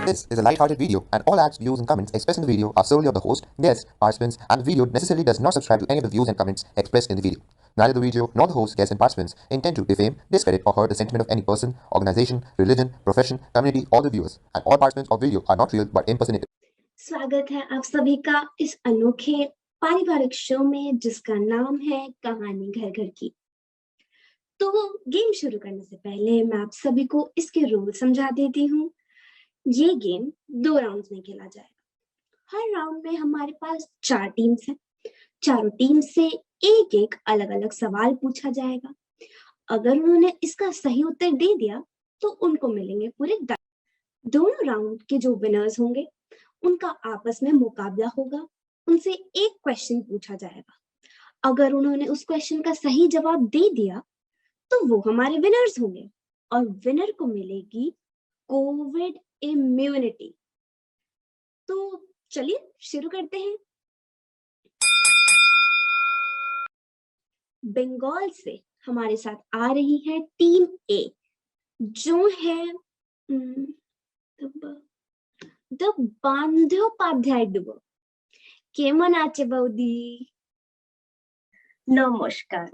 This is a light-hearted video, and all acts, views, and comments expressed in the video are solely of the host, guests, participants, and the video necessarily does not subscribe to any of the views and comments expressed in the video. Neither the video nor the host, guests, and participants intend to defame, discredit, or hurt the sentiment of any person, organization, religion, profession, community, or the viewers. And all participants of video are not real but impersonated. स्वागत है आप सभी का इस अनोखे पारिवारिक show में जिसका नाम है कहानी घर घर की। तो गेम शुरू करने से पहले मैं आप सभी को इसके रूल समझा देती हूँ। ये गेम 2 राउंड्स में खेला जाएगा। हर राउंड में हमारे पास 4 टीम्स हैं। चारों टीम से एक एक अलग अलग सवाल पूछा जाएगा। अगर उन्होंने इसका सही उत्तर दे दिया तो उनको मिलेंगे पूरे 10। दोनों राउंड के जो विनर्स होंगे उनका आपस में मुकाबला होगा। उनसे एक क्वेश्चन पूछा जाएगा। अगर उन्होंने उस क्वेश्चन का सही जवाब दे दिया तो वो हमारे विनर्स होंगे और विनर को मिलेगी कोविड इम्यूनिटी। तो चलिए शुरू करते हैं। बंगाल से हमारे साथ आ रही है टीम ए जो है द बंदोपाध्याय डुओ। केमन आचे बौदी? नमस्कार।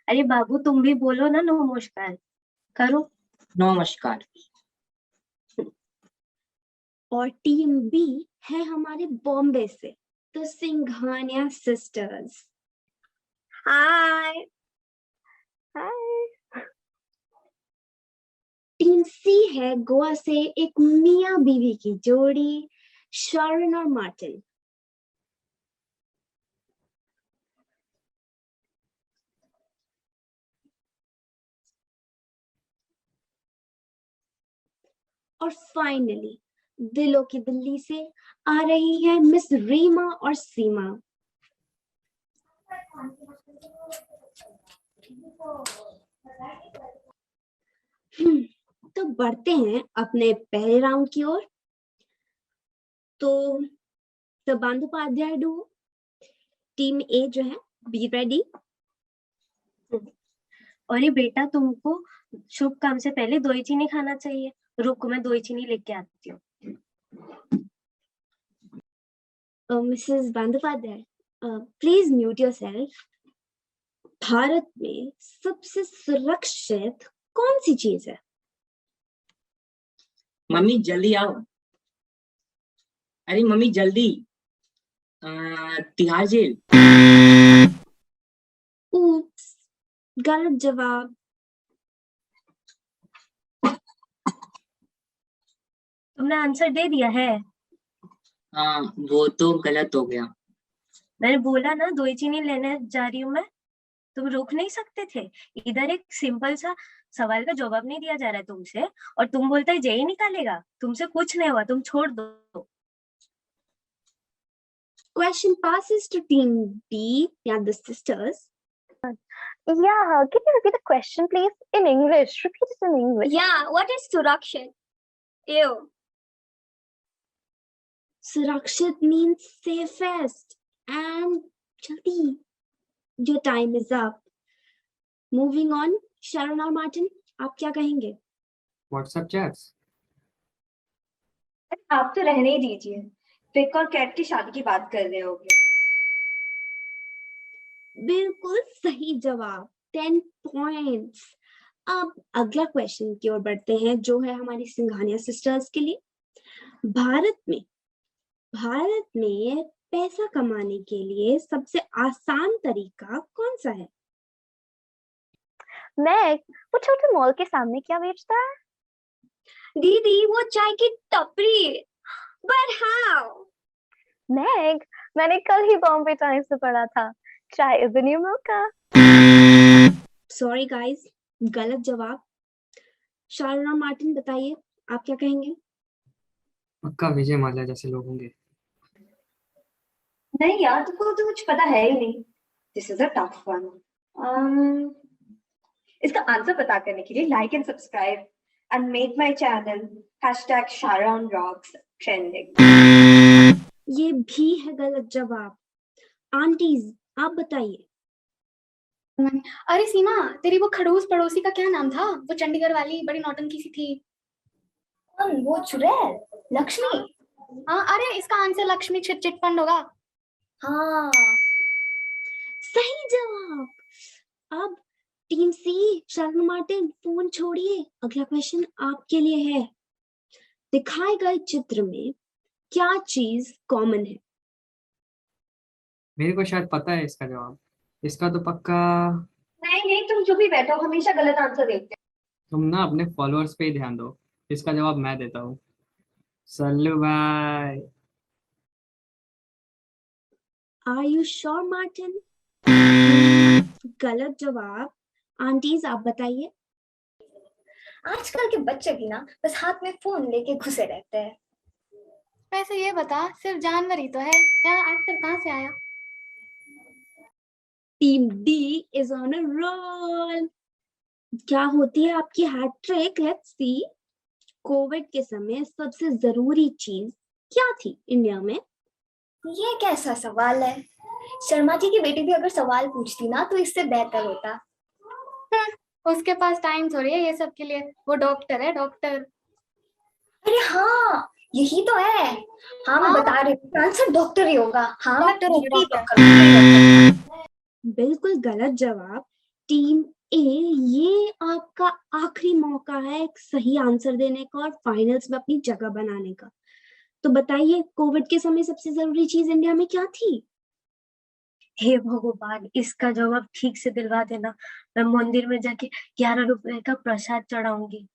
अरे बाबू तुम भी बोलो ना नमस्कार करो। नमस्कार। और टीम बी है हमारे बॉम्बे से the Singhania sisters. Hi hi. Team C है गोवा से एक मियां बीवी की जोड़ी शारन और मार्टिन। और फाइनली दिलों की दिल्ली से आ रही है मिस रीमा और सीमा। तो बढ़ते हैं अपने पहले राउंड की ओर। तो द बंदोपाध्याय डुओ टीम ए जो है बी रेडी। और ये बेटा तुमको शुभ काम से पहले दो चीनी खाना चाहिए। रुको मैं 2 चीनी लेके आती हूँ। Mrs Bandopadhyay please mute yourself. Bharat में सबसे सुरक्षित कौन सी चीज है? मम्मी जल्दी आओ। अरे मम्मी जल्दी। तिहाड़ जेल। ऊप्स, गलत जवाब। तुमने आंसर दे दिया है। हाँ वो तो गलत हो गया। मैंने बोला ना 2 चीनी लेने जा रही हूँ मैं। तुम रोक नहीं सकते थे। इधर एक सिंपल सा सवाल का जवाब नहीं दिया जा रहा है तुमसे और तुम बोलते है जेई निकालेगा। तुमसे कुछ नहीं हुआ, तुम छोड़ दो। Question passes to team B, yeah, the sisters. Yeah, can you repeat the question, please? In English. Repeat it in English. Yeah, what is Surakshit? Ew. Surakshit means safest. And jaldi, your time is up. Moving on, Sharon और Martin, आप क्या कहेंगे? WhatsApp chats. आप तो रहने ही दीजिए। Pick और cat की शादी की बात कर रहे होगे। बिल्कुल सही जवाब। 10 पॉइंट्स। अब अगला क्वेश्चन की ओर बढ़ते हैं जो है हमारी सिंघानिया सिस्टर्स के लिए। भारत में पैसा कमाने के लिए सबसे आसान तरीका कौन सा है? मैग, वो छोटे मॉल के सामने क्या बेचता है? दीदी वो चाय की टपरी। But how? मैग, मैंने कल ही बॉम्बे टाइम्स में पढ़ा था। Chai is the new mocha. Sorry guys, गलत जवाब। शारन और मार्टिन बताइए, आप क्या कहेंगे? पक्का विजय माल्या जैसे लोग होंगे। नहीं यार, तुमको तो कुछ पता है ही नहीं। This is a tough one. इसका आंसर पता करने के लिए like and subscribe and make my channel #SharonRocks trending. ये भी है गलत जवाब। आंटीज आप बताइए। अरे सीमा, तेरी वो खड़ूस पड़ोसी का क्या नाम था? वो चंडीगढ़ वाली बड़ी नौटंकी सी थी। वो चुड़ैल लक्ष्मी। हाँ, अरे इसका आंसर लक्ष्मी चिट फंड होगा। हाँ, सही जवाब। अब टीम सी, शार्लू मार्टिन फोन छोड़िए, अगला क्वेश्चन आपके लिए है। दिखाए गए चित्र में क्या चीज कॉमन है? मेरे को शायद पता है इसका जवाब। इसका तो पक्का। नहीं नहीं, तुम चुप ही बैठो, हमेशा गलत आंसर देते तुम ना अपने फॉलोअर्स पे ही ध्यान दो। इसका जवाब मैं देता हूँ। सल्लू भाई। Are you sure Martin? गलत जवाब। आंटीज आप बताइए। आजकल के बच्चे भी ना बस हाथ में फोन लेके घुसे रहते हैं। वैसे ये बता, सिर्फ जानवर ही तो है, यहाँ एक्टर कहाँ से आया? Team D is on a roll. क्या होती है आपकी हैट्रिक? Let's see. कोविड के समय सबसे जरूरी चीज क्या थी इंडिया में? ये कैसा सवाल है? शर्मा जी की बेटी भी अगर सवाल पूछती ना तो इससे बेहतर होता। उसके पास टाइम थोड़ी है ये सब के लिए, वो डॉक्टर है, डॉक्टर। अरे हाँ, यही तो है। हाँ, मैं बता रही हूँ, आंसर डॉक्टर ही होगा। हाँ, मैं पूरी डॉक्टर। बिल्कुल गलत जवाब। टीम ए, ये आपका आखिरी मौका है एक सही आंसर देने का और फाइनल्स में अपनी जगह बनाने का। तो बताइए, कोविड के समय सबसे जरूरी चीज इंडिया में क्या थी? हे भगवान, इसका जवाब ठीक से दिलवा देना। मैं मंदिर में जाके 11 रुपए का प्रसाद चढ़ाऊंगी।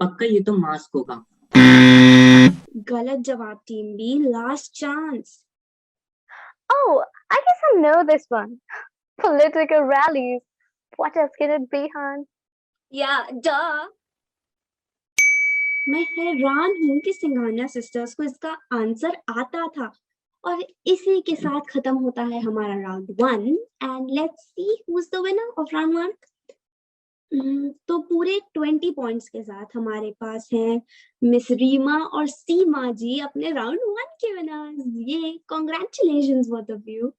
पक्का ये तो मास्क होगा। गलत जवाब team B, last chance. Oh, I guess I know this one. Political rallies. What else can it be, Han? या duh. मैं हैरान हूं कि सिंघानिया सिस्टर्स को इसका आंसर आता था। और इसी के साथ खत्म होता है हमारा round 1 and let's see who is the winner of round 1। तो पूरे 20 पॉइंट्स के साथ हमारे पास हैं मिस रीमा और सीमा जी, अपने राउंड 1 के विनर्स। ये congratulations both of you.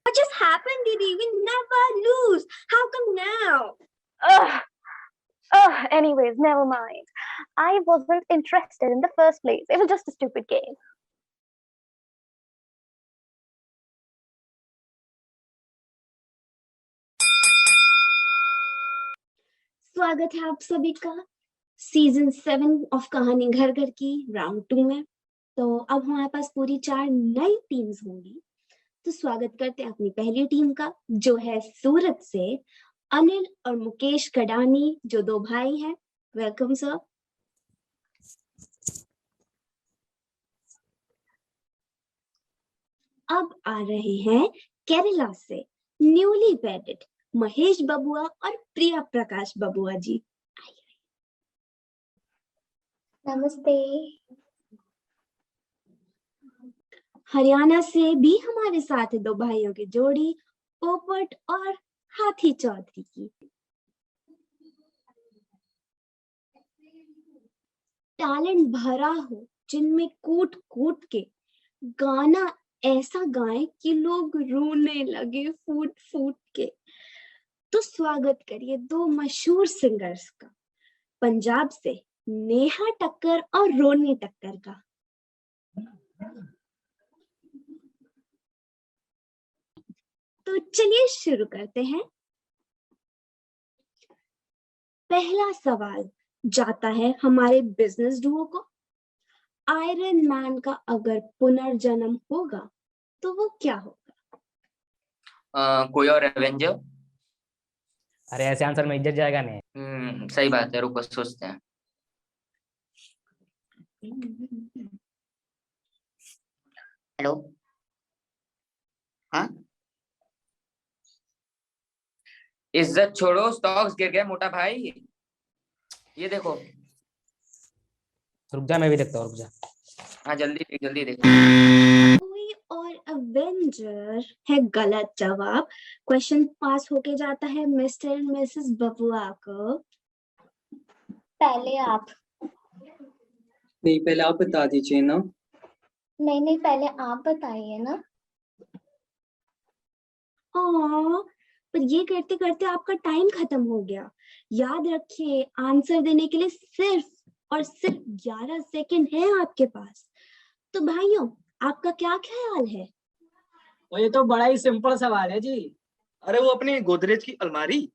What just happened, Didi? We never lose. How come now? Ugh. Ugh. Anyways, never mind. I wasn't interested in the first place. It was just a stupid game. स्वागत है आप सभी का season 7 of कहानी घर घर की round 2 में। तो अब हमारे पास पूरी 4 नई टीम्स होंगी। तो स्वागत करते हैं अपनी पहली टीम का, जो है सूरत से अनिल और मुकेश कडानी, जो 2 भाई हैं। Welcome sir. अब आ रहे हैं केरला से न्यूली वेडेड महेश बबुआ और प्रिया प्रकाश बबुआ जी। नमस्ते। हरियाणा से भी हमारे साथ है 2 भाइयों की जोड़ी, पोपट और हाथी चौधरी की। टैलेंट भरा हो, जिनमें कूट कूट के गाना ऐसा गाएं कि लोग रोने लगे फूट फूट के। तो स्वागत करिए 2 मशहूर सिंगर्स का, पंजाब से नेहा टक्कर और रोनी टक्कर का। तो चलिए शुरू करते हैं। पहला सवाल जाता है हमारे बिजनेस डुओ को। आयरन मैन का अगर पुनर्जन्म होगा तो वो क्या होगा? कोई और एवेंजर। अरे ऐसे आंसर में इज्जत जाएगा नहीं। सही बात है, रुको सोचते हैं। हेलो। हाँ, इज्जत छोड़ो, स्टॉक्स गिर गए मोटा भाई। ये देखो। रुक जा, मैं भी देखता हूँ, रुक जा। हाँ जल्दी देख, जल्दी देख। कोई और अवेंजर है गलत जवाब। क्वेश्चन पास होके जाता है मिस्टर एंड मिसेस बबुआ को। पहले आप। नहीं, पहले आप बता दीजिए ना। नहीं, पहले आप बताइए ना। ओह, पर ये करते करते आपका टाइम खत्म हो गया। याद रखिए, आंसर देने के लिए सिर्फ और सिर्फ 11 सेकंड है आपके पास। तो भाइयों, आपका क्या ख्याल है? और ये तो बड़ा ही सिंपल सवाल है जी। अरे वो अपनी गोदरेज की अलमारी।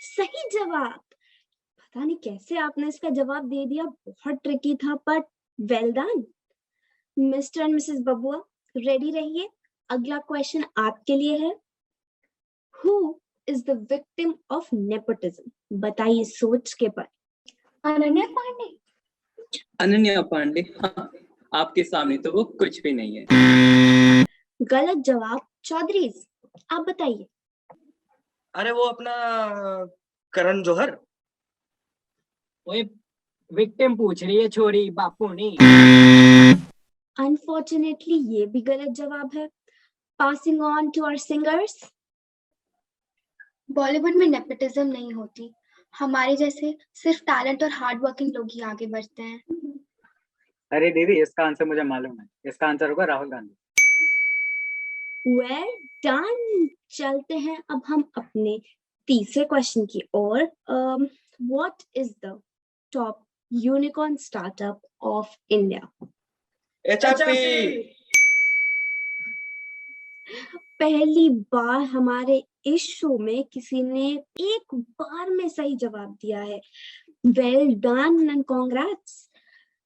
सही जवाब। पता नहीं कैसे आपने इसका जवाब दे दिया, बहुत ट्रिकी था, but well done. Mister and Mrs बबुआ, रेडी रहिए, अगला क्वेश्चन आपके लिए है। Who is the victim of nepotism? बताइए सोच के पर। अनन्या पांडे। अनन्या पांडे, हाँ, आपके सामने तो वो कुछ भी नहीं है। गलत जवाब। चौधरीज, आप बताइए। अरे वो अपना करण जौहर। ओए, विक्टिम पूछ रही है छोरी, बापू नहीं। अनफॉर्चुनेटली ये भी गलत जवाब है। Passing on to our singers. Bollywood में नेपोटिज्म नहीं होती, हमारे जैसे सिर्फ टैलेंट और हार्ड वर्किंग लोग ही आगे बढ़ते हैं। अरे दीदी, इसका आंसर मुझे मालूम है। इसका आंसर होगा राहुल गांधी। Well done. चलते हैं अब हम अपने तीसरे क्वेश्चन की ओर। What is the top unicorn startup of India? HRP। पहली बार हमारे इस शो में किसी ने एक बार में सही जवाब दिया है। Well done and congrats.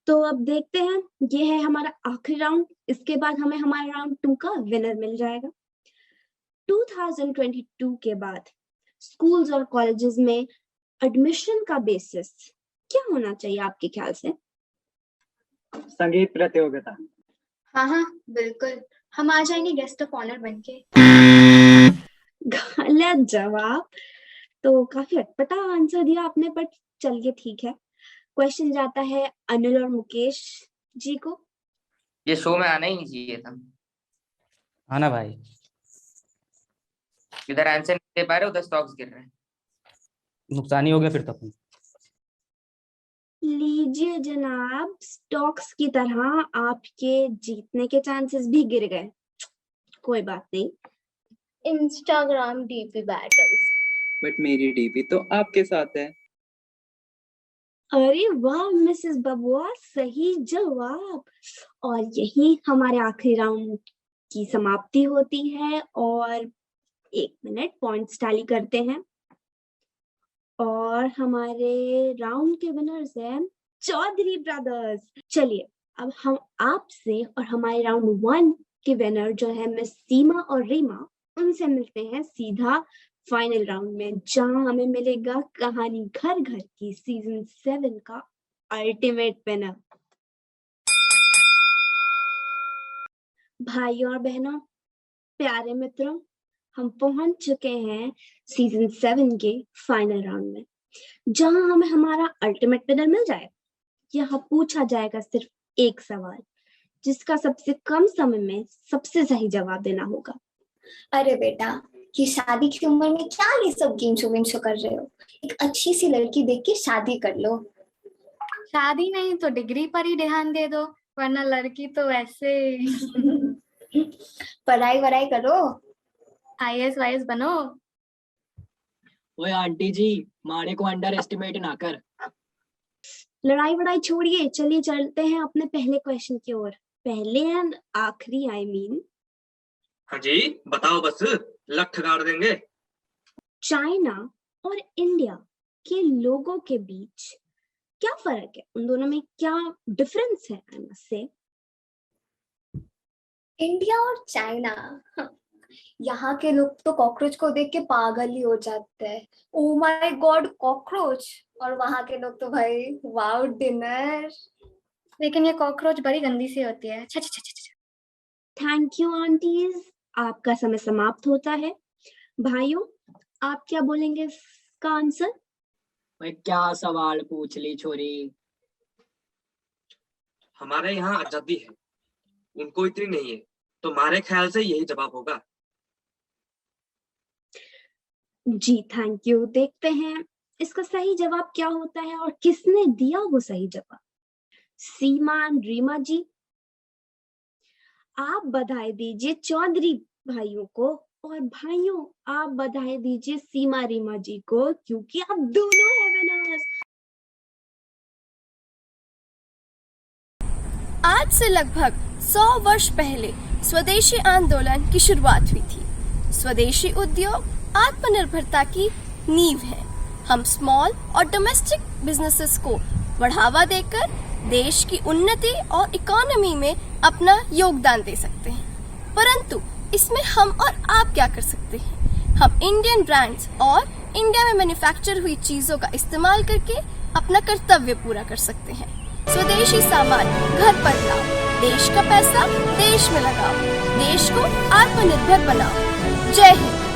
तो अब देखते हैं, ये है हमारा आखिरी राउंड। इसके बाद हमें हमारा राउंड 2 का विनर मिल जाएगा। 2022 के बाद स्कूल्स और कॉलेजेस में एडमिशन का बेसिस क्या होना चाहिए आपके ख्याल से? संगीत प्रतियोगिता। हाँ हाँ बिल्कुल, हम आ जाएंगे गेस्ट ऑफ ऑनर बनके। गलत जवाब। तो काफी अटपटा आंसर दिया आपने, बट चलिए ठीक है। क्वेश्चन जाता है अनिल और मुकेश जी को। ये शो में आना ही नहीं चाहिए था। हाँ ना भाई। इधर आंसर नहीं दे पा रहे, उधर स्टॉक्स गिर रहे हैं। नुकसान ही हो गया फिर तो अपन। लीजिए जनाब, स्टॉक्स की तरह आपके जीतने के चांसेस भी गिर गए। कोई बात नहीं। Instagram DP battles. बट मेरी डीपी तो आपके साथ है। अरे वाह मिसेस बबुआ, सही जवाब। और यही हमारे आखिरी राउंड की समाप्ति होती है और 1 मिनट पॉइंट्स टैली करते हैं। और हमारे राउंड के विनर्स हैं चौधरी ब्रदर्स। चलिए अब हम आपसे और हमारे राउंड 1 के विनर जो है मिस सीमा और रीमा, उनसे मिलते हैं सीधा फाइनल राउंड में, जहां हमें मिलेगा कहानी घर घर की सीजन 7 का अल्टीमेट विनर। भाइयों और बहनों, प्यारे मित्रों, हम पहुंच चुके हैं सीजन 7 के फाइनल राउंड में, जहां हमें हमारा अल्टीमेट विनर मिल जाएगा। यहाँ पूछा जाएगा सिर्फ एक सवाल, जिसका सबसे कम समय में सबसे सही जवाब देना होगा। अरे बेटा, ये शादी की उम्र में क्या ये सब गेम शो कर रहे हो? एक अच्छी सी लड़की देख के शादी कर लो। शादी नहीं तो डिग्री पर ही ध्यान दे दो, वरना लड़की तो वैसे पढ़ाई वढ़ाई करो, IAS वाईएस बनो। ओए आंटी जी, मारे को अंडर एस्टिमेट ना कर। लड़ाई वड़ाई छोड़िए, चलिए चलते हैं अपने पहले क्वेश्चन की ओर। पहले एंड आखिरी, आई मीन। हाँ जी, बताओ बस, लठ गाड़ देंगे। चाइना और इंडिया के लोगों के बीच क्या फर्क है? उन दोनों में क्या डिफरेंस है? आई मस्ट से इंडिया और चाइना, यहाँ के लोग तो कॉकरोच को देख के पागल ही हो जाते हैं। Oh my God, cockroach. और वहां के लोग तो भाई वाओ डिनर। लेकिन ये कॉकरोच बड़ी गंदी सी होती है। थैंक यू आंटीज, आपका समय समाप्त होता है। भाइयों, आप क्या बोलेंगे इसका आंसर? ओए क्या सवाल पूछ ली छोरी। हमारे यहाँ आजादी है, उनको इतनी नहीं है, तो हमारे ख्याल से यही जवाब होगा। जी थैंक यू। देखते हैं इसका सही जवाब क्या होता है और किसने दिया वो सही जवाब। सीमा एंड रीमा जी, आप बधाई दीजिए चौधरी भाइयों को। और भाइयों, आप बधाई दीजिए सीमा रीमा जी को, क्योंकि आप दोनों हैं विनर्स। आज से लगभग 100 वर्ष पहले स्वदेशी आंदोलन की शुरुआत हुई थी। स्वदेशी उद्योग आत्मनिर्भरता की नींव है। हम स्मॉल और डोमेस्टिक बिजनेसेस को बढ़ावा देकर देश की उन्नति और इकोनॉमी में अपना योगदान दे सकते हैं। परंतु इसमें हम और आप क्या कर सकते हैं? हम इंडियन ब्रांड्स और इंडिया में मैन्युफैक्चर हुई चीजों का इस्तेमाल करके अपना कर्तव्य पूरा कर सकते हैं। स्वदेशी सामान घर पर लाओ, देश का पैसा देश में लगाओ, देश को आत्मनिर्भर बनाओ। जय हिंद।